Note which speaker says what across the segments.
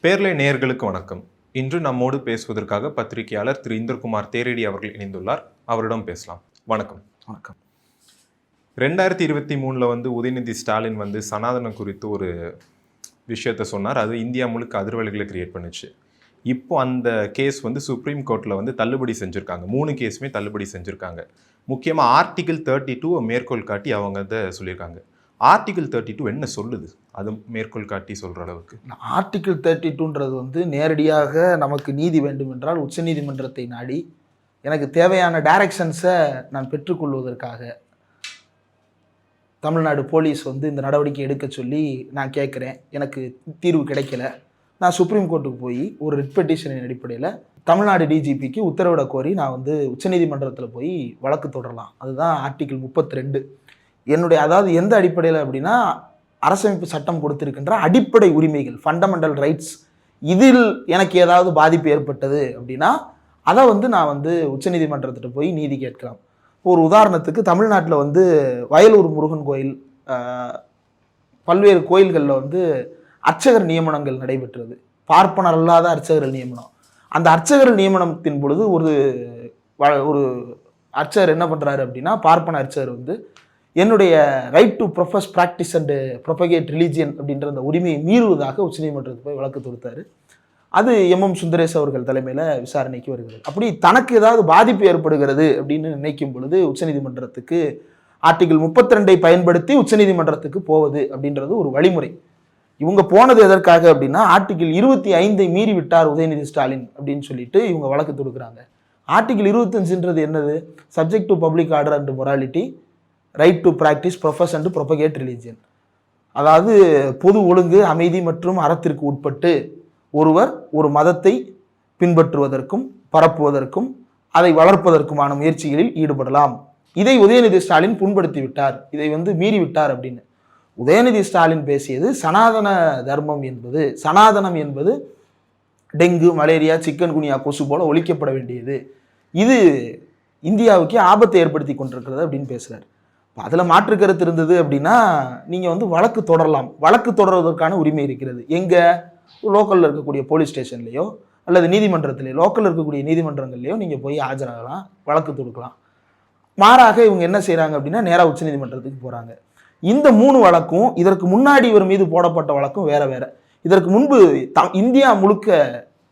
Speaker 1: பேர்லை நேயர்களுக்கு வணக்கம். இன்று நம்மோடு பேசுவதற்காக பத்திரிகையாளர் திரு இந்திரகுமார் தேரடி அவர்கள் இணைந்துள்ளார். அவரிடம் பேசலாம். வணக்கம்.
Speaker 2: வணக்கம்.
Speaker 1: 2023 உதயநிதி ஸ்டாலின் சனாதனம் குறித்து ஒரு விஷயத்த சொன்னார். அது இந்தியா முழுக்க அதிர்வலைகளை கிரியேட் பண்ணுச்சு. இப்போ அந்த கேஸ் சுப்ரீம் கோர்ட்டில் தள்ளுபடி செஞ்சுருக்காங்க. 3 கேஸுமே தள்ளுபடி செஞ்சுருக்காங்க. முக்கியமாக ஆர்டிகிள் 32 மேற்கோள் காட்டி அவங்க அதை சொல்லியிருக்காங்க. ஆர்டிகிள் 32 என்ன சொல்லுது? அது மேற்கோள் காட்டி சொல்கிற அளவுக்கு
Speaker 2: ஆர்டிகிள் 32ன்றது நேரடியாக நமக்கு நீதி வேண்டும் என்றால் உச்சநீதிமன்றத்தை நாடி எனக்கு தேவையான டைரக்ஷன்ஸை நான் பெற்றுக்கொள்வதற்காக தமிழ்நாடு போலீஸ் இந்த நடவடிக்கை எடுக்க சொல்லி நான் கேட்குறேன். எனக்கு தீர்வு கிடைக்கல. நான் சுப்ரீம் கோர்ட்டுக்கு போய் ஒரு ரிட் பெட்டிஷனின் அடிப்படையில் தமிழ்நாடு டிஜிபிக்கு உத்தரவிட கோரி நான் உச்சநீதிமன்றத்தில் போய் வழக்கு தொடரலாம். அதுதான் ஆர்டிகிள் 32. என்னுடைய அதாவது எந்த அடிப்படையில் அப்படின்னா, அரசமைப்பு சட்டம் கொடுத்திருக்கின்ற அடிப்படை உரிமைகள், ஃபண்டமெண்டல் ரைட்ஸ், இதில் எனக்கு ஏதாவது பாதிப்பு ஏற்பட்டது அப்படின்னா அதை நான் உச்சநீதிமன்றத்திட்ட போய் நீதி கேட்கலாம். ஒரு உதாரணத்துக்கு தமிழ்நாட்டில் வயலூர் முருகன் கோயில், பல்வேறு கோயில்களில் அர்ச்சகர் நியமனங்கள் நடைபெற்றது. பார்ப்பனர் அல்லாத அர்ச்சகர்கள் நியமனம். அந்த அர்ச்சகர் நியமனத்தின் பொழுது ஒரு அர்ச்சகர் என்ன பண்ணுறாரு அப்படின்னா, பார்ப்பன அர்ச்சகர் என்னுடைய right to profess practice and propagate religion அப்படின்ற அந்த உரிமையை மீறுவதாக உச்சநீதிமன்றத்துக்கு போய் வழக்கு தொடுத்தார். அது எம் சுந்தரேஷ் அவர்கள் தலைமையில் விசாரணைக்கு வருகிறது. அப்படி தனக்கு ஏதாவது பாதிப்பு ஏற்படுகிறது அப்படின்னு நினைக்கும் பொழுது உச்சநீதிமன்றத்துக்கு ஆர்டிகிள் 32 பயன்படுத்தி உச்சநீதிமன்றத்துக்கு போவது அப்படின்றது ஒரு வழிமுறை. இவங்க போனது எதற்காக அப்படின்னா, ஆர்டிகிள் 25 மீறி விட்டார் உதயநிதி ஸ்டாலின் அப்படின்னு சொல்லிட்டு இவங்க வழக்கு தொடுக்கிறாங்க. ஆர்டிகிள் 25ன்றது என்னது? Subject to public order and morality, right to practice profess and propagate religion. அதாவது பொது ஒழுங்கு, அமைதி மற்றும் அறத்திற்கு உட்பட்டு ஒருவர் ஒரு மதத்தை பின்பற்றுவதற்கும் பரப்புவதற்கும் அதை வளர்ப்பதற்குமான முயற்சிகளில் ஈடுபடலாம். இதை உதயநிதி ஸ்டாலின் புண்படுத்தி விட்டார், இதை மீறி விட்டார் அப்படின்னு உதயநிதி ஸ்டாலின் பேசியது சனாதன தர்மம் என்பது, சனாதனம் என்பது டெங்கு, மலேரியா, சிக்கன் குனியா கொசு போல ஒழிக்கப்பட வேண்டியது, இது இந்தியாவுக்கு ஆபத்தை ஏற்படுத்தி கொண்டிருக்கிறது அப்படின்னு பேசுகிறார். அதில் மாற்று கருத்து இருந்தது அப்படின்னா நீங்கள் வழக்கு தொடரலாம். வழக்கு தொடர்வதற்கான உரிமை இருக்கிறது. எங்கே? லோக்கலில் இருக்கக்கூடிய போலீஸ் ஸ்டேஷன்லேயோ அல்லது நீதிமன்றத்திலேயோ, லோக்கலில் இருக்கக்கூடிய நீதிமன்றங்கள்லையோ நீங்கள் போய் ஆஜராகலாம், வழக்கு தொடுக்கலாம். மாறாக இவங்க என்ன செய்கிறாங்க அப்படின்னா, நேராக உச்சநீதிமன்றத்துக்கு போகிறாங்க. இந்த 3 வழக்கும் இதற்கு முன்னாடி இவர் மீது போடப்பட்ட வழக்கும் வேற வேற. இதற்கு முன்பு இந்தியா முழுக்க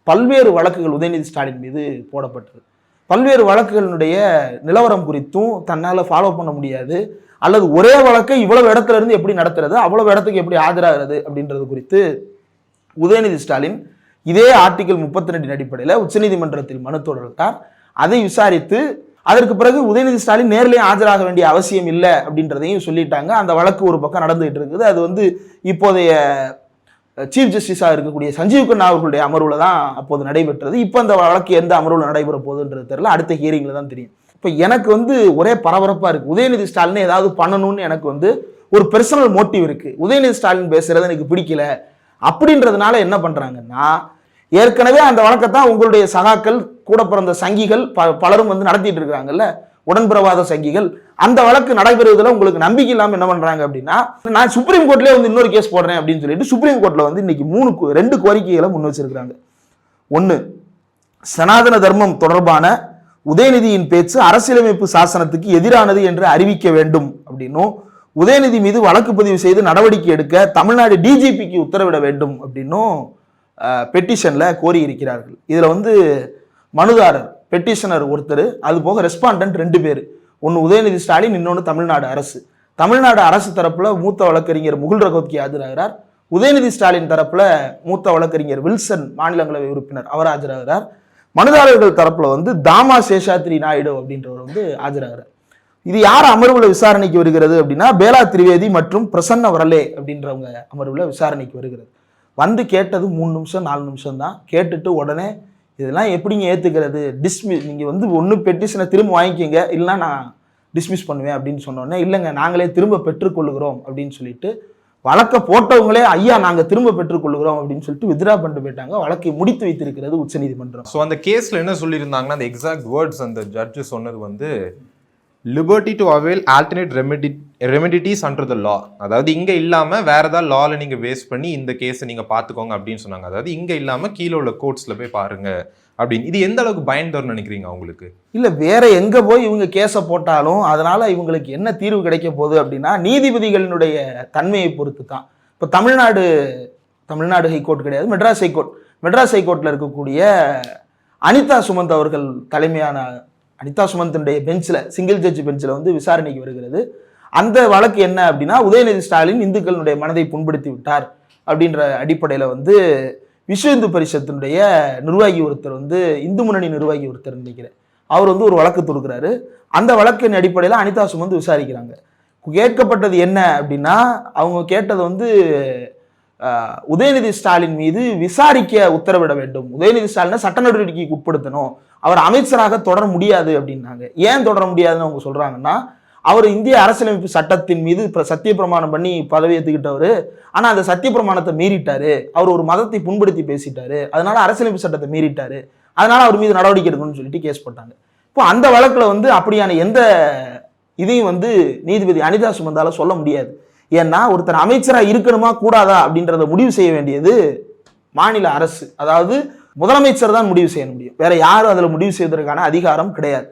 Speaker 2: பல்வேறு வழக்குகள் உதயநிதி ஸ்டாலின் மீது போடப்பட்டது. பல்வேறு வழக்குகளுடைய நிலவரம் குறித்தும் தன்னால் ஃபாலோ பண்ண முடியாது, அல்லது ஒரே வழக்கை இவ்வளவு இடத்துல இருந்து எப்படி நடத்துறது, அவ்வளவு இடத்துக்கு எப்படி ஆஜராகிறது அப்படின்றது குறித்து உதயநிதி ஸ்டாலின் இதே ஆர்டிகிள் 32 அடிப்படையில் உச்சநீதிமன்றத்தில் மனு தொடர்ந்தார். அதை விசாரித்து அதற்கு பிறகு உதயநிதி ஸ்டாலின் நேரிலே ஆஜராக வேண்டிய அவசியம் இல்லை அப்படின்றதையும் சொல்லிட்டாங்க. அந்த வழக்கு ஒரு பக்கம் நடந்துகிட்டு இருக்குது. அது இப்போதைய சீஃப் ஜஸ்டிஸாக இருக்கக்கூடிய சஞ்சீவ் கண்ணா அவர்களுடைய அமர்வில் தான் அப்போது நடைபெற்றது. இப்போ அந்த வழக்கு எந்த அமர்வில் நடைபெற போகுதுன்றது தெரியல, அடுத்த ஹியரிங்கில் தான் தெரியும். இப்போ எனக்கு ஒரே பரபரப்பாக இருக்குது. உதயநிதி ஸ்டாலினை ஏதாவது பண்ணணும்னு எனக்கு ஒரு பெர்சனல் மோட்டிவ் இருக்குது. உதயநிதி ஸ்டாலின் பேசுகிறது எனக்கு பிடிக்கல அப்படின்றதுனால என்ன பண்ணுறாங்கன்னா, ஏற்கனவே அந்த வழக்கத்தான் உங்களுடைய சகாக்கள், கூட பிறந்த சங்கிகள் பலரும் நடத்திட்டு இருக்கிறாங்கல்ல, உடன்பிரவாத சங்கிகள். அந்த வழக்கு நடைபெறுவதில் உங்களுக்கு நம்பிக்கை இல்லாமல் என்ன பண்றாங்க அப்படின்னா, நான் சுப்ரீம் கோர்ட்லேயே இன்னொரு கேஸ் போடுறேன் அப்படின்னு சொல்லிட்டு சுப்ரீம் கோர்ட்ல இன்னைக்கு 2 கோரிக்கைகளை முன் வச்சிருக்கிறாங்க. 1, சனாதன தர்மம் தொடர்பான உதயநிதியின் பேச்சு அரசியலமைப்பு சாசனத்துக்கு எதிரானது என்று அறிவிக்க வேண்டும் அப்படின்னும், உதயநிதி மீது வழக்கு பதிவு செய்து நடவடிக்கை எடுக்க தமிழ்நாடு டிஜிபிக்கு உத்தரவிட வேண்டும் அப்படின்னும் பெட்டிஷன்ல கோரி இருக்கிறார்கள். இதுல மனுதாரர் பெட்டிஷனர் ஒருத்தர், அது போக ரெஸ்பாண்டன்ட் 2 பேர். ஒன்று உதயநிதி ஸ்டாலின், இன்னொன்று தமிழ்நாடு அரசு. தமிழ்நாடு அரசு தரப்புல மூத்த வழக்கறிஞர் முகுல் ரகோத்கி ஆஜராகிறார். உதயநிதி ஸ்டாலின் தரப்புல மூத்த வழக்கறிஞர் வில்சன், மாநிலங்களவை உறுப்பினர், அவர் ஆஜராகிறார். மனுதாரர்கள் தரப்புல தாமா சேஷாத்ரி நாயுடு அப்படின்றவர் ஆஜராகிறார். இது யார் அமர்வுல விசாரணைக்கு வருகிறது அப்படின்னா, பேலா திரிவேதி மற்றும் பிரசன்ன வரலே அப்படின்றவங்க அமர்வுல விசாரணைக்கு வருகிறது. கேட்டது 3 நிமிஷம் 4 நிமிஷம் தான். கேட்டுட்டு உடனே இதெல்லாம் எப்படிங்க ஏற்றுக்கிறது, டிஸ்மிஸ், நீங்கள் ஒன்று பெட்டிஷனை திரும்ப வாங்கிக்கிங்க, இல்லைனா நான் டிஸ்மிஸ் பண்ணுவேன் அப்படின்னு சொன்னோடனே, இல்லைங்க நாங்களே திரும்ப பெற்றுக்கொள்ளுகிறோம் அப்படின்னு சொல்லிட்டு வழக்கை போட்டவங்களே, ஐயா நாங்கள் திரும்ப பெற்றுக்கொள்ளுகிறோம் அப்படின்னு சொல்லிட்டு வித்ரா பண்ணிட்டு போயிட்டாங்க. வழக்கை முடித்து வைத்திருக்கிறது உச்சநீதிமன்றம்.
Speaker 1: ஸோ அந்த கேஸில் என்ன சொல்லியிருந்தாங்கன்னா, அந்த எக்ஸாக்ட் வேர்ட்ஸ் அந்த ஜட்ஜு சொன்னது liberty to avail alternate remedies under the law, அதாவது இங்க இல்லாம வேற ஏதாவது லால நீங்க வேஸ்ட் பண்ணி இந்த கேஸை நீங்க பாத்துக்கோங்க அப்படின்னு சொன்னாங்க. அதாவது இங்க இல்லாம கீழே உள்ள கோர்ட்ஸ்ல போய் பாருங்க அப்படின்னு. இது எந்த அளவுக்கு பயன் தரும் நினைக்கிறீங்க அவங்களுக்கு?
Speaker 2: இல்ல வேற எங்க போய் இவங்க கேஸை போட்டாலும் அதனால இவங்களுக்கு என்ன தீர்வு கிடைக்க போகுது அப்படின்னா நீதிபதிகளினுடைய தன்மையை பொறுத்து தான். இப்போ தமிழ்நாடு ஹைகோர்ட் கிடையாது, மெட்ராஸ் ஹைகோர்ட். மெட்ராஸ் ஹைகோர்ட்ல இருக்கக்கூடிய அனிதா சுமந்த் அவர்கள் தலைமையான அனிதா சுமந்தினுடைய பெஞ்சில், சிங்கிள் ஜட்ஜ் பெஞ்சில் வந்து விசாரணைக்கு வருகிறது. அந்த வழக்கு என்ன அப்படின்னா, உதயநிதி ஸ்டாலின் இந்துக்களுடைய மனதை புண்படுத்தி விட்டார் அப்படின்ற அடிப்படையில் வந்து விஸ்வ இந்து பரிஷத்தினுடைய நிர்வாகி ஒருத்தர் வந்து, இந்து முன்னணி நிர்வாகி ஒருத்தர் நினைக்கிறேன், அவர் வந்து ஒரு வழக்கு தொடுக்கிறாரு. அந்த வழக்கின் அடிப்படையில் அனிதா சுமந்து விசாரிக்கிறாங்க. கேட்கப்பட்டது என்ன அப்படின்னா, அவங்க கேட்டது வந்து உதயநிதி ஸ்டாலின் மீது விசாரிக்க உத்தரவிட வேண்டும், உதயநிதி ஸ்டாலினை சட்ட நடவடிக்கைக்கு உட்படுத்தணும், அவர் அமைச்சராக தொடர முடியாது அப்படின்னாங்க. ஏன் தொடர முடியாதுன்னு அவங்க சொல்றாங்கன்னா, அவர் இந்திய அரசியலமைப்பு சட்டத்தின் மீது சத்திய பிரமாணம் பண்ணி பதவி ஏற்றுக்கிட்டவர், ஆனால் அந்த சத்திய பிரமாணத்தை மீறிட்டாரு, அவர் ஒரு மதத்தை புண்படுத்தி பேசிட்டாரு, அதனால அரசியலமைப்பு சட்டத்தை மீறிட்டாரு, அதனால அவர் மீது நடவடிக்கை எடுக்கணும்னு சொல்லிட்டு கேஸ் போட்டாங்க. இப்போ அந்த வழக்கில் வந்து அப்படியான எந்த இதையும் வந்து நீதிபதி அனிதா சுமந்தால சொல்ல முடியாது. ஏன்னா ஒருத்தர் அமைச்சராக இருக்கணுமா கூடாதா அப்படின்றத முடிவு செய்ய வேண்டியது மாநில அரசு, அதாவது முதலமைச்சர் தான் முடிவு செய்ய முடியும். வேற யாரும் அதில் முடிவு செய்வதற்கான அதிகாரம் கிடையாது.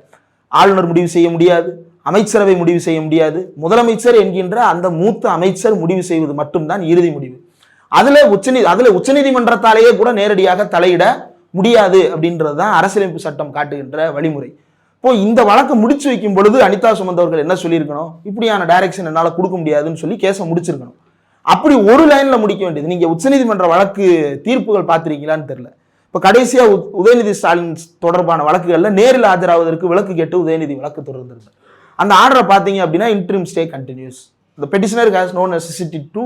Speaker 2: ஆளுநர் முடிவு செய்ய முடியாது, அமைச்சரவை முடிவு செய்ய முடியாது. முதலமைச்சர் என்கின்ற அந்த மூத்த அமைச்சர் முடிவு செய்வது மட்டும்தான் இறுதி முடிவு. அதுல உச்சநீதிமன்றத்தாலேயே கூட நேரடியாக தலையிட முடியாது அப்படின்றது தான் அரசியலமைப்பு சட்டம் காட்டுகின்ற வழிமுறை. இப்போ இந்த வழக்கை முடிச்சு வைக்கும் பொழுது அனிதா சுமந்த் அவர்கள் என்ன சொல்லியிருக்கணும், இப்படியான டைரக்ஷன் என்னால் கொடுக்க முடியாதுன்னு சொல்லி கேஸை முடிச்சிருக்கணும். அப்படி ஒரு லைன்ல முடிக்க வேண்டியது. நீங்க உச்சநீதிமன்ற வழக்கு தீர்ப்புகள் பார்த்திருக்கீங்களான்னு தெரியல. இப்போ கடைசியா உதயநிதி ஸ்டாலின் தொடர்பான வழக்குகள்ல நேரில் ஆஜராவதற்கு விலக்கு கேட்டு உதயநிதி வழக்கு தொடர்ந்திருந்தார். அந்த ஆர்டரை பார்த்தீங்க அப்படின்னா, interim stay continues, the petitioner has no necessity to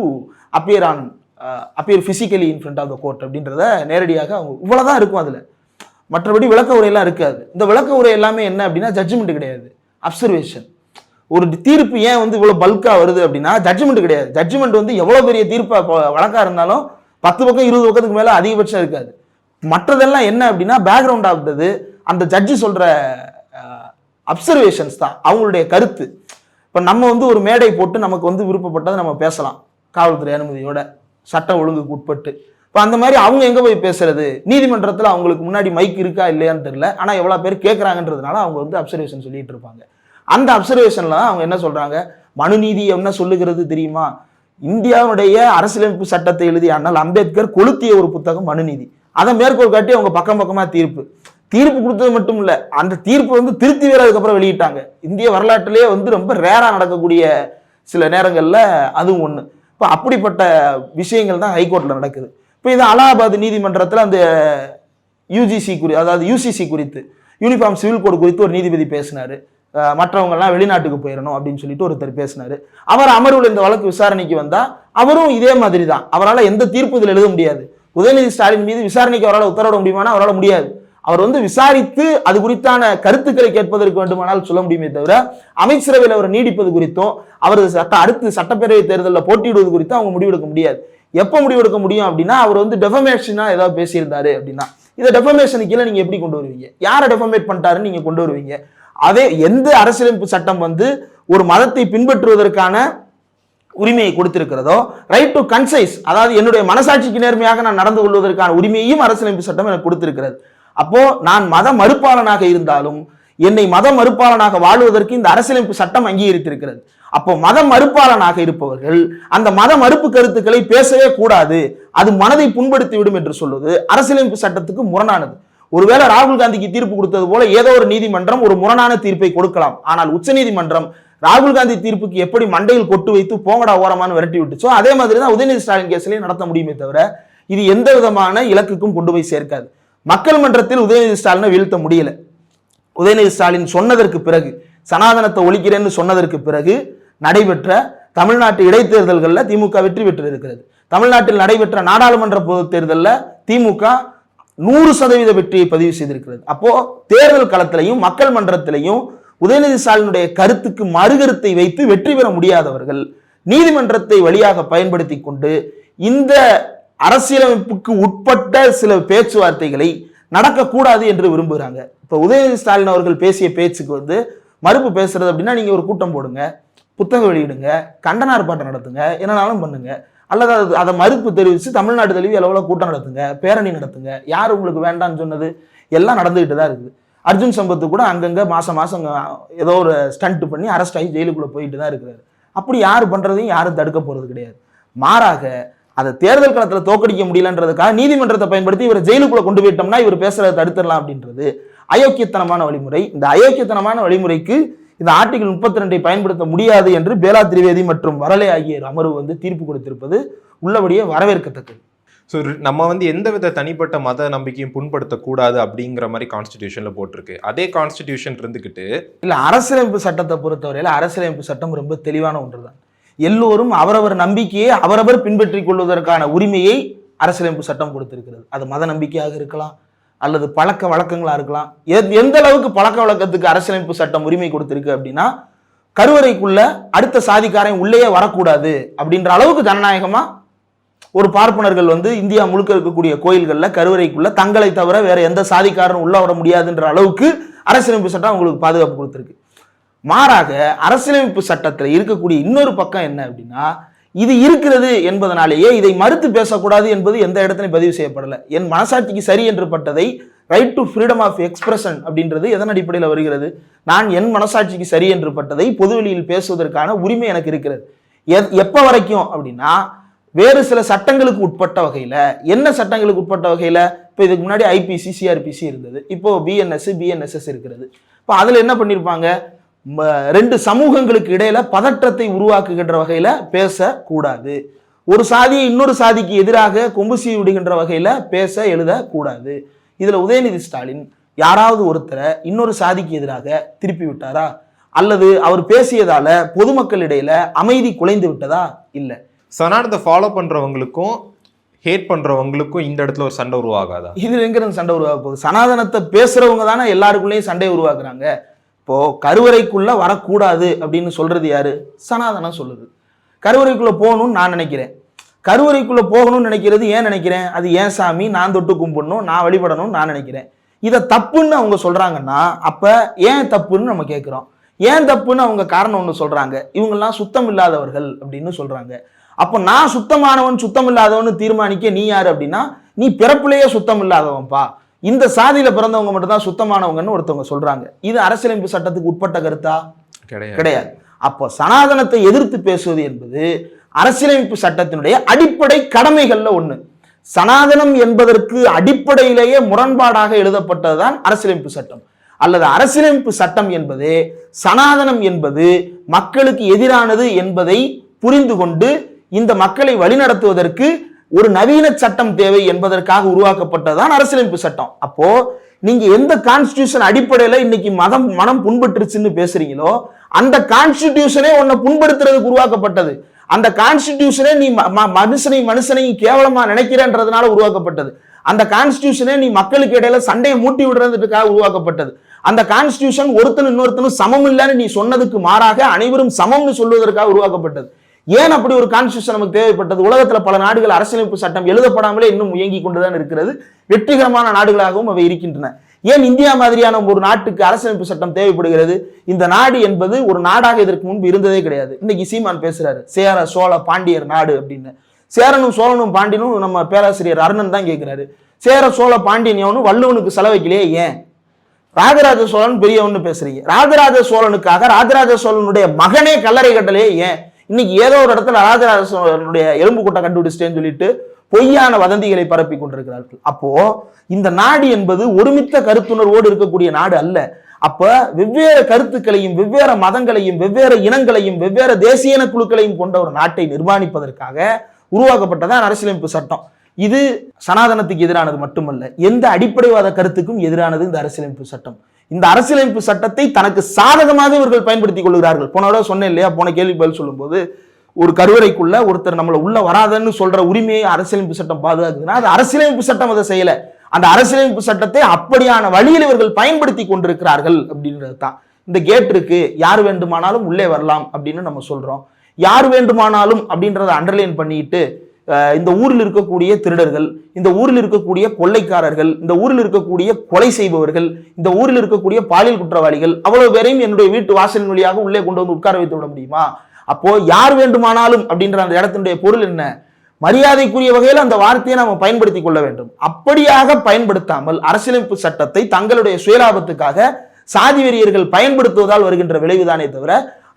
Speaker 2: appear physically in front of the court அப்படின்றத நேரடியாக அவங்க இவ்வளவுதான் இருக்கும். அதுல மற்றபடி விளக்க உரையெல்லாம் இருக்காது. இந்த விளக்க உரை எல்லாமே என்ன அப்படின்னா ஜட்ஜ்மெண்ட் கிடையாது, அப்சர்வேஷன். ஒரு தீர்ப்பு ஏன் வந்து இவ்வளவு பல்கா வருது அப்படின்னா ஜட்ஜ்மெண்ட் கிடையாது. ஜட்ஜ்மெண்ட் வந்து எவ்வளவு பெரிய தீர்ப்பா வழக்கா இருந்தாலும் 10 பக்கம் 20 பக்கத்துக்கு மேல அதிகபட்சம் இருக்காது. மற்றதெல்லாம் என்ன அப்படின்னா பேக்ரவுண்ட் ஆகுது, அந்த ஜட்ஜி சொல்ற அப்சர்வேஷன்ஸ் தான், அவங்களுடைய கருத்து. இப்போ நம்ம வந்து ஒரு மேடை போட்டு நமக்கு வந்து விருப்பப்பட்டதை நம்ம பேசலாம், காவல்துறை அனுமதியோட, சட்ட ஒழுங்குக்கு உட்பட்டு. இப்போ அந்த மாதிரி அவங்க எங்கே போய் பேசுறது? நீதிமன்றத்தில் அவங்களுக்கு முன்னாடி மைக் இருக்கா இல்லையான்னு தெரியல, ஆனால் எவ்வளோ பேர் கேட்குறாங்கன்றதுனால அவங்க வந்து அப்சர்வேஷன் சொல்லிட்டு இருப்பாங்க. அந்த அப்சர்வேஷன்ல தான் அவங்க என்ன சொல்றாங்க, மனுநீதி என்ன சொல்லுகிறது தெரியுமா? இந்தியாவுடைய அரசியலமைப்பு சட்டத்தை எழுதிய அண்ணல் அம்பேத்கர் கொளுத்திய ஒரு புத்தகம் மனுநீதி. அதை மேற்கோள் காட்டி அவங்க பக்கம் பக்கமா தீர்ப்பு கொடுத்தது மட்டும் இல்ல, அந்த தீர்ப்பு வந்து திருத்தி வேற அதுக்கப்புறம் வெளியிட்டாங்க. இந்திய வரலாற்றிலேயே வந்து ரொம்ப ரேரா நடக்கக்கூடிய சில நேரங்கள்ல அதுவும் ஒண்ணு. இப்போ அப்படிப்பட்ட விஷயங்கள் தான் ஹைகோர்ட்ல நடக்குது. இப்போ இது அலகாபாத் நீதிமன்றத்தில் அந்த யூசிசி குறித்து, யூனிஃபார்ம் சிவில் கோடு குறித்து ஒரு நீதிபதி பேசினாரு. மற்றவங்கெல்லாம் வெளிநாட்டுக்கு போயிடணும் அப்படின்னு சொல்லிட்டு ஒருத்தர் பேசினாரு. அவர் அமர்வில் இந்த வழக்கு விசாரணைக்கு வந்தா அவரும் இதே மாதிரி தான். அவரால் எந்த தீர்ப்பு இதில் எழுத முடியாது. உதயநிதி ஸ்டாலின் மீது விசாரணைக்கு அவரால் உத்தரவிட முடியுமானா அவரால் முடியாது. அவர் வந்து விசாரித்து அது குறித்தான கருத்துக்களை கேட்பதற்கு வேண்டுமானால் சொல்ல முடியுமே தவிர அமைச்சரவையில் அவர் நீடிப்பது குறித்தும் அவரது அடுத்து சட்டப்பேரவை தேர்தலில் போட்டியிடுவது குறித்தும் அவங்க முடிவெடுக்க முடியாது. எப்போ முடிவெடுக்க முடியும் அப்படின்னா, அவர் வந்து டெஃபமேஷனா ஏதாவது பேசியிருந்தாரு அப்படின்னா, இதை டெஃபமேஷனுக்கு கீழே நீங்க எப்படி கொண்டு வருவீங்க? யாரை டெஃபமேட் பண்ணிட்டாருன்னு நீங்க கொண்டு வருவீங்க? அதே எந்த அரசியலமைப்பு சட்டம் வந்து ஒரு மதத்தை பின்பற்றுவதற்கான உரிமையை கொடுத்திருக்கிறதோ, ரைட் டு கன்சைஸ், அதாவது என்னுடைய மனசாட்சிக்கு நேர்மையாக நான் நடந்து கொள்வதற்கான உரிமையையும் அரசியலமைப்பு சட்டம் எனக்கு கொடுத்திருக்கிறது. அப்போ நான் மத மறுப்பாளனாக இருந்தாலும் என்னை மத மறுப்பாளனாக வாழ்வதற்கு இந்த அரசியலமைப்பு சட்டம் அங்கீகரித்திருக்கிறது. அப்போ மத மறுப்பாளனாக இருப்பவர்கள் அந்த மத மறுப்பு கருத்துக்களை பேசவே கூடாது, அது மனதை புண்படுத்தி விடும் என்று சொல்வது அரசியலமைப்பு சட்டத்துக்கு முரணானது. ஒருவேளை ராகுல் காந்திக்கு தீர்ப்பு கொடுத்தது போல ஏதோ ஒரு நீதிமன்றம் ஒரு முரணான தீர்ப்பை கொடுக்கலாம். ஆனால் உச்ச நீதிமன்றம் ராகுல் காந்தி தீர்ப்புக்கு எப்படி மண்டையில் கொட்டு வைத்து போங்கடா ஓரமானு விரட்டி விட்டுச்சோ அதே மாதிரி தான் உதயநிதி ஸ்டாலின் கேஸ்லையும் நடத்த முடியுமே தவிர இது எந்த விதமான இலக்குக்கும் கொண்டு போய் சேர்க்காது. மக்கள் மன்றத்தில் உதயநிதி ஸ்டாலினை வீழ்த்த முடியல. உதயநிதி ஸ்டாலின் சொன்னதற்கு பிறகு, சனாதனத்தை ஒழிக்கிறேன்னு சொன்னதற்கு பிறகு நடைபெற்ற தமிழ்நாட்டு இடைத்தேர்தல்களில் திமுக வெற்றி பெற்று இருக்கிறது. தமிழ்நாட்டில் நடைபெற்ற நாடாளுமன்ற பொதுத் தேர்தலில் திமுக 100% வெற்றியை பதிவு செய்திருக்கிறது. அப்போ தேர்தல் களத்திலையும் மக்கள் மன்றத்திலையும் உதயநிதி ஸ்டாலினுடைய கருத்துக்கு மறுகருத்தை வைத்து வெற்றி பெற முடியாதவர்கள் நீதிமன்றத்தை வழியாக பயன்படுத்தி கொண்டு இந்த அரசியலமைப்புக்கு உட்பட்ட சில பேச்சுவார்த்தைகளை நடக்கக்கூடாது என்று விரும்புகிறாங்க. இப்போ உதயநிதி ஸ்டாலின் அவர்கள் பேசிய பேச்சுக்கு வந்து மறுப்பு பேசுறது அப்படின்னா நீங்க ஒரு கூட்டம் போடுங்க, புத்தக வெளியிடுங்க, கண்டன ஆர்ப்பாட்டம் நடத்துங்க, என்னனாலும் பண்ணுங்க. அல்லது அதை மறுப்பு தெரிவித்து தமிழ்நாடு தழுவி அளவில் கூட்டம் நடத்துங்க, பேரணி நடத்துங்க. யார் உங்களுக்கு வேண்டான்னு சொன்னது? எல்லாம் நடந்துகிட்டு தான் இருக்குது. அர்ஜுன் சம்பத்து கூட அங்கங்கே மாதம் ஏதோ ஒரு ஸ்டண்ட் பண்ணி அரெஸ்ட் ஆகி ஜெயிலுக்குள்ளே போயிட்டு தான் இருக்கிறாரு. அப்படி யார் பண்ணுறதையும் யாரும் தடுக்க போகிறது கிடையாது. மாறாக அதை தேர்தல் களத்தில் தோக்கடிக்க முடியலன்றதுக்காக நீதிமன்றத்தை பயன்படுத்தி இவர் ஜெயிலுக்குள்ளே கொண்டு போயிட்டோம்னா இவர் பேசுறதை தடுத்துடலாம் அப்படின்றது அயோக்கியத்தனமான வழிமுறை. இந்த அயோக்கியத்தனமான வழிமுறைக்கு இந்த ஆர்டிகல் 32 பயன்படுத்த முடியாது என்று பேலா திரிவேதி மற்றும் வரலை ஆகிய அமர்வு தீர்ப்பு கொடுத்திருப்பது உள்ளபடியே வரவேற்கத்தக்கது.
Speaker 1: ஸோ நம்ம எந்தவித தனிப்பட்ட மத நம்பிக்கையும் புண்படுத்தக்கூடாது அப்படிங்கிற மாதிரி கான்ஸ்டிடியூஷன்ல போட்டிருக்கு. அதே கான்ஸ்டிடியூஷன் இருந்துக்கிட்டு
Speaker 2: இல்லை, அரசியலமைப்பு சட்டத்தை பொறுத்தவரையில் அரசியலமைப்பு சட்டம் ரொம்ப தெளிவான ஒன்று தான். எல்லோரும் அவரவர் நம்பிக்கையை அவரவர் பின்பற்றிக் கொள்வதற்கான உரிமையை அரசியலமைப்பு சட்டம் கொடுத்திருக்கிறது. அது மத நம்பிக்கையாக இருக்கலாம் அல்லது பழக்க வழக்கங்களா இருக்கலாம். எந்த அளவுக்கு பழக்க வழக்கத்துக்கு அரசியலமைப்பு சட்டம் உரிமை கொடுத்திருக்கு அப்படின்னா, கருவறைக்குள்ள அடுத்த சாதிக்காரன் உள்ளேயே வரக்கூடாது அப்படின்ற அளவுக்கு ஜனநாயகமா ஒரு பார்ப்பனர்கள் இந்தியா முழுக்க இருக்கக்கூடிய கோயில்கள்ல கருவறைக்குள்ள தங்களை தவிர வேற எந்த சாதிக்காரனும் உள்ள வர முடியாதுன்ற அளவுக்கு அரசியலமைப்பு சட்டம் உங்களுக்கு பாதுகாப்பு கொடுத்திருக்கு. மாறாக அரசியலமைப்பு சட்டத்தில் இருக்கக்கூடிய இன்னொரு பக்கம் என்ன அப்படின்னா, இது இருக்கிறது என்பதனாலேயே இதை மறுத்து பேசக்கூடாது என்பது எந்த இடத்துலையும் பதிவு செய்யப்படலை. என் மனசாட்சிக்கு சரி என்று பட்டதை right to freedom of expression அப்படின்றது எதன் அடிப்படையில் வருகிறது? நான் என் மனசாட்சிக்கு சரி என்று பட்டதை பொதுவெளியில் பேசுவதற்கான உரிமை எனக்கு இருக்கிறது. எப்போ வரைக்கும் அப்படின்னா, வேறு சில சட்டங்களுக்கு உட்பட்ட வகையில். என்ன சட்டங்களுக்கு உட்பட்ட வகையில்? இப்போ இதுக்கு முன்னாடி ஐபிசி சிஆர்பிசி இருந்தது, இப்போ பிஎன்எஸ்எஸ் இருக்கிறது. இப்போ அதில் என்ன பண்ணியிருப்பாங்க, ரெண்டு சமூகங்களுக்கு இடையில பதற்றத்தை உருவாக்குகின்ற வகையில பேசக்கூடாது, ஒரு சாதியை இன்னொரு சாதிக்கு எதிராக கொம்பு சீவி விடுகின்ற வகையில பேச எழுதக்கூடாது. இதுல உதயநிதி ஸ்டாலின் யாராவது ஒருத்தரை இன்னொரு சாதிக்கு எதிராக திருப்பி விட்டாரா? அல்லது அவர் பேசியதால பொதுமக்கள் இடையில அமைதி குலைந்து விட்டதா? இல்ல.
Speaker 1: சனாதனத்தை ஃபாலோ பண்றவங்களுக்கும் ஹேட் பண்றவங்களுக்கும் இந்த இடத்துல ஒரு சண்டை உருவாகாதா?
Speaker 2: இதுல எங்க சண்டை உருவாக போகுது? சனாதனத்தை பேசுறவங்க தானே எல்லாருக்குள்ளேயும் சண்டை உருவாக்குறாங்க. இப்போ கருவறைக்குள்ள வரக்கூடாது அப்படின்னு சொல்றது யாரு? சனாதனம் சொல்லுது. கருவறைக்குள்ள போகணும்னு நான் நினைக்கிறேன். கருவறைக்குள்ள போகணும்னு நினைக்கிறது ஏன் நினைக்கிறேன்? அது ஏன் சாமி, நான் தொட்டு கும்பிடணும், நான் வழிபடணும்னு நான் நினைக்கிறேன். இதை தப்புன்னு அவங்க சொல்றாங்கன்னா அப்ப ஏன் தப்புன்னு நம்ம கேட்கிறோம். ஏன் தப்புன்னு அவங்க காரணம் ஒன்று சொல்றாங்க, இவங்கெல்லாம் சுத்தம் இல்லாதவர்கள் அப்படின்னு சொல்றாங்க. அப்போ நான் சுத்தமானவன் சுத்தம் இல்லாதவன் தீர்மானிக்க நீ யாரு அப்படின்னா, நீ பிறப்பிலேயே சுத்தம் இல்லாதவன்பா, இந்த சாதியில பிறந்தவங்க மட்டும்தான் சுத்தமானவங்கன்னு ஒருத்தவங்க சொல்றாங்க. இது அரசியலமைப்பு சட்டத்துக்கு உட்பட்ட கருத்தா? கிடையாது. அப்போ சனாதனத்தை எதிர்த்து பேசுவது என்பது அரசியலமைப்பு சட்டத்தினுடைய அடிப்படை கடமைகள்ல ஒண்ணு. சனாதனம் என்பதற்கு அடிப்படையிலேயே முரண்பாடாக எழுதப்பட்டதுதான் அரசியலமைப்பு சட்டம். அல்லது அரசியலமைப்பு சட்டம் என்பது சனாதனம் என்பது மக்களுக்கு எதிரானது என்பதை புரிந்து கொண்டு இந்த மக்களை வழிநடத்துவதற்கு ஒரு நவீன சட்டம் தேவை என்பதற்காக உருவாக்கப்பட்டதுதான் அரசியலமைப்பு சட்டம். அப்போ நீங்க எந்த கான்ஸ்டிடியூஷன் அடிப்படையில இன்னைக்கு மனம் புண்பட்டுருச்சுன்னு பேசுறீங்களோ அந்த கான்ஸ்டிடியூஷனே உன்னை புண்படுத்துறதுக்கு உருவாக்கப்பட்டது. அந்த கான்ஸ்டிடியூஷனே நீ மனுஷனையும் கேவலமா நினைக்கிறன்றதுனால உருவாக்கப்பட்டது. அந்த கான்ஸ்டிடியூஷனே நீ மக்களுக்கு இடையில சண்டையை மூட்டி விடுறதுக்காக உருவாக்கப்பட்டது. அந்த கான்ஸ்டிடியூஷன் ஒருத்தனும் இன்னொருத்தனும் சமம் இல்லைன்னு நீ சொன்னதுக்கு மாறாக அனைவரும் சமம்னு சொல்வதற்காக உருவாக்கப்பட்டது. ஏன் அப்படி ஒரு கான்ஸ்டிடியூஷன் நமக்கு தேவைப்பட்டது? உலகத்துல பல நாடுகள் அரசியலமைப்பு சட்டம் எழுதப்படாமலே இன்னும் இயங்கி கொண்டுதான் இருக்கிறது. வெற்றிகரமான நாடுகளாகவும் அவை இருக்கின்றன. ஏன் இந்தியா மாதிரியான ஒரு நாட்டுக்கு அரசியலமைப்பு சட்டம் தேவைப்படுகிறது? இந்த நாடு என்பது ஒரு நாடாக இதற்கு முன்பு இருந்ததே கிடையாது. இன்னைக்கு சீமான் பேசுறாரு சேர சோழ பாண்டியர் நாடு அப்படின்னு. சேரனும் சோழனும் பாண்டியனும் நம்ம பேராசிரியர் அருணன் தான் கேட்கிறாரு. சேர சோழ பாண்டியன் எவனும் வள்ளுவனுக்கு செலவைக்கலையே ஏன்? ராஜராஜ சோழன் பெரியவன்னு பேசுறீங்க. ராஜராஜ சோழனுக்காக ராஜராஜ சோழனுடைய மகனே கல்லறை கட்டலையே ஏன்? இன்னைக்கு ஏதோ ஒரு இடத்துல ராஜராஜ சோழனுடைய எலும்பு கூட்டை கண்டுபிடிச்சிட்டேன்னு சொல்லிட்டு பொய்யான வதந்திகளை பரப்பி கொண்டிருக்கிறார்கள். அப்போ இந்த நாடு என்பது ஒருமித்த கருத்துணர்வோடு இருக்கக்கூடிய நாடு அல்ல. அப்ப வெவ்வேறு கருத்துக்களையும் வெவ்வேறு மதங்களையும் வெவ்வேறு இனங்களையும் வெவ்வேறு தேசிய இன குழுக்களையும் கொண்ட ஒரு நாட்டை நிர்மாணிப்பதற்காக உருவாக்கப்பட்டதான் அரசியலமைப்பு சட்டம். இது சனாதனத்துக்கு எதிரானது மட்டுமல்ல, எந்த அடிப்படைவாத கருத்துக்கும் எதிரானது இந்த அரசியலமைப்பு சட்டம். இந்த அரசியலமைப்பு சட்டத்தை தனக்கு சாதகமாக இவர்கள் பயன்படுத்திக் கொள்கிறார்கள். போன விட சொன்னேன் இல்லையா, போன கேள்வி பதில் சொல்லும் போது, ஒரு கருவறைக்குள்ள ஒருத்தர் நம்மளை உள்ள வராதன்னு சொல்ற உரிமையை அரசியலமைப்பு சட்டம் பாதுகாக்குதுன்னா அது அரசியலமைப்பு சட்டம் அதை செய்யல. அந்த அரசியலமைப்பு சட்டத்தை அப்படியான வழியில் இவர்கள் பயன்படுத்தி கொண்டிருக்கிறார்கள் அப்படின்றது தான். இந்த கேட் இருக்கு, யார் வேண்டுமானாலும் உள்ளே வரலாம் அப்படின்னு நம்ம சொல்றோம். யார் வேண்டுமானாலும் அப்படின்றத அண்டர்லைன் பண்ணிட்டு இந்த ஊரில் இருக்கக்கூடிய திருடர்கள், இந்த ஊரில் இருக்கக்கூடிய கொள்ளைக்காரர்கள், இந்த ஊரில் இருக்கக்கூடிய கொலை செய்பவர்கள், இந்த ஊரில் இருக்கக்கூடிய பாலியல் குற்றவாளிகள் அவ்வளவு பேரையும் என்னுடைய வீட்டு வாசலின் வழியாக உள்ளே கொண்டு வந்து உட்கார வைத்து விட முடியுமா? அப்போ யார் வேண்டுமானாலும் அப்படின்ற அந்த இடத்தினுடைய பொருள் என்ன? மரியாதைக்குரிய வகையில் அந்த வார்த்தையை நாம பயன்படுத்திக் கொள்ள வேண்டும். அப்படியாக பயன்படுத்தாமல் அரசியலமைப்பு சட்டத்தை தங்களுடைய சுயலாபத்துக்காக சாதி வெறியர்கள் பயன்படுத்துவதால் வருகின்ற விளைவுதானே தவிர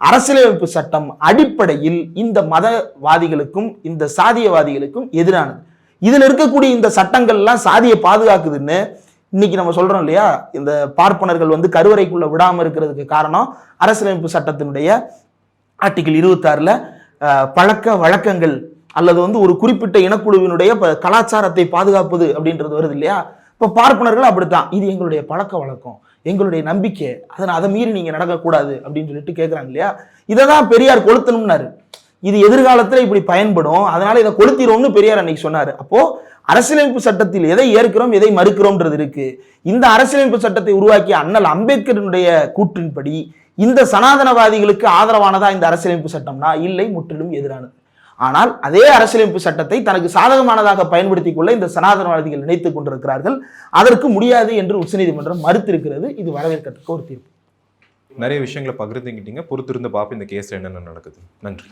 Speaker 2: அரசியலமைப்பு சட்டம் அடிப்படையில் இந்த மதவாதிகளுக்கும் இந்த சாதியவாதிகளுக்கும் எதிரானது. இதுல இருக்கக்கூடிய இந்த சட்டங்கள் எல்லாம் சாதியை பாதுகாக்குதுன்னு இன்னைக்கு நம்ம சொல்றோம் இல்லையா? இந்த பார்ப்பனர்கள் வந்து கருவறைக்குள்ள விடாம இருக்கிறதுக்கு காரணம் அரசியலமைப்பு சட்டத்தினுடைய ஆர்டிகிள் 26ல பழக்க வழக்கங்கள் அல்லது வந்து ஒரு குறிப்பிட்ட இனக்குழுவினுடைய கலாச்சாரத்தை பாதுகாப்பது அப்படின்றது வருது இல்லையா? இப்ப பார்ப்பனர்கள் அப்படித்தான், இது எங்களுடைய பழக்க வழக்கம், எங்களுடைய நம்பிக்கை, அதை மீறி நீங்க நடக்கக்கூடாது அப்படின்னு சொல்லிட்டு கேட்கறாங்க இல்லையா? இதை தான் பெரியார் கொளுத்தணும்னாரு. இது எதிர்காலத்துல இப்படி பயன்படும், அதனால இதை கொளுத்திரோம்னு பெரியார் அன்னைக்கு சொன்னாரு. அப்போ அரசியலமைப்பு சட்டத்தில் எதை ஏற்கிறோம் எதை மறுக்கிறோம்ன்றது இருக்கு. இந்த அரசியலமைப்பு சட்டத்தை உருவாக்கிய அண்ணல் அம்பேத்கரினுடைய கூற்றின்படி இந்த சனாதனவாதிகளுக்கு ஆதரவானதா இந்த அரசியலமைப்பு சட்டம்னா இல்லை, முற்றிலும் எதிரானது. ஆனால் அதே அரசியலமைப்பு சட்டத்தை தனக்கு சாதகமானதாக பயன்படுத்திக் கொள்ள இந்த சனாதனவாதிகள் நினைத்துக் கொண்டிருக்கிறார்கள். அதற்கு முடியாது என்று உச்சநீதிமன்றம் மறுத்திருக்கிறது. இது வரவேற்கத்தக்க ஒரு தீர்ப்பு.
Speaker 1: நிறைய விஷயங்களை பகிர்ந்துக்கிட்டீங்க. பொறுத்திருந்து பார்ப்போம் இந்த கேஸ்ல என்னென்ன நடக்குது. நன்றி.